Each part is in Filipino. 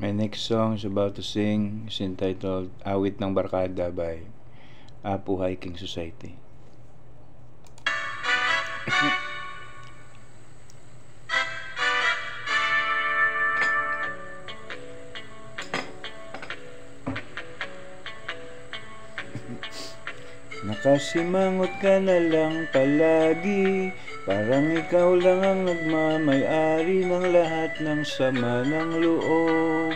My next song is about to sing is entitled Awit ng Barkada by Apo Hiking Society. Nakasimangot ka na lang palagi, parang ikaw lang ang nagmamay-ari ng lahat ng sama ng loob.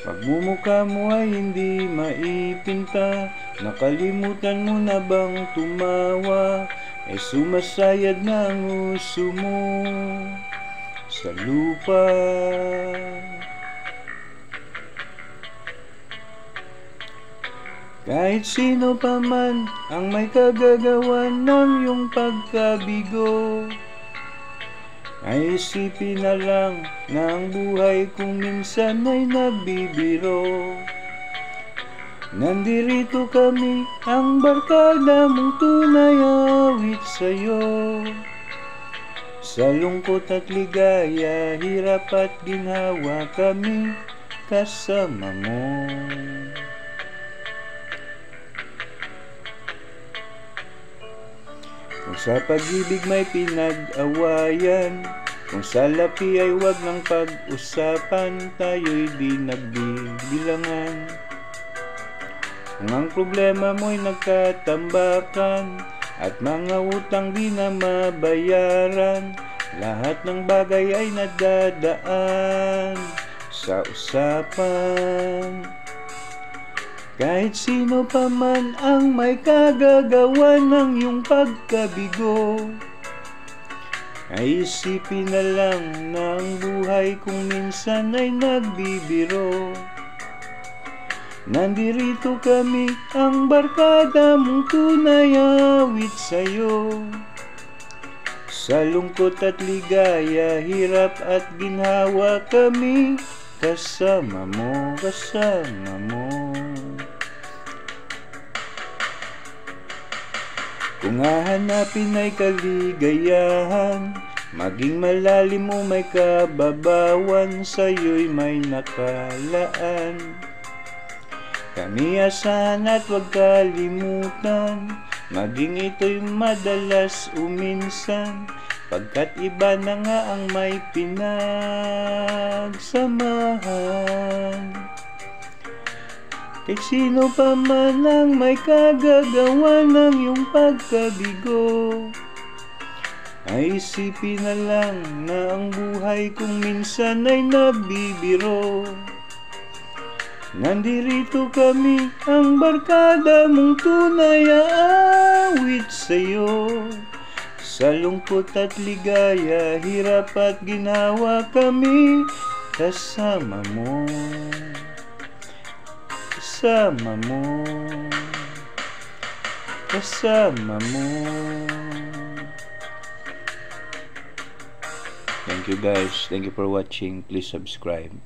Pagmumukha mo ay hindi maipinta, nakalimutan mo na bang tumawa? Sumasayad na ang uso mo sa lupa. Kahit sino pa man ang may kagagawan ng iyong pagkabigo, ay isipin na lang na ang buhay kung minsan ay nagbibiro. Nandirito kami, ang barkada mong tunay awit sa'yo. Sa lungkot at ligaya, hirap at ginhawa, kami kasama mo. Kung sa pag-ibig may pinag-awayan, kung sa lapi ay wag ng pag-usapan, tayo'y di nagbibilangan. Kung ang problema mo'y nagkatambakan, at mga utang di na mabayaran, lahat ng bagay ay nadadaan sa usapan. Kahit sino pa man ang may kagagawa ng iyong pagkabigo, ay isipin na lang na ang buhay kung minsan ay nagbibiro. Nandirito kami, ang barkada mong tunay awit sa'yo. Sa lungkot at ligaya, hirap at ginhawa, kami kasama mo, kasama mo. Kung hahanapin ay kaligayahan, maging malalim mo may kababawan, sa'yo'y may nakalaan. Kami asahan at huwag kalimutan, maging ito'y madalas uminsan, pagkat iba na nga ang may pinagsamahan. Kahit sino pa man ang may kagagawa ng iyong pagkabigo, ay isipin na lang na ang buhay kung minsan ay nagbibiro. Nandirito kami, ang barkada mong tunay awit sa'yo. Sa lungkot at ligaya, hirap at ginhawa, kami kasama mo. Kasama mo, kasama mo. Thank you guys. Thank you for watching. Please subscribe.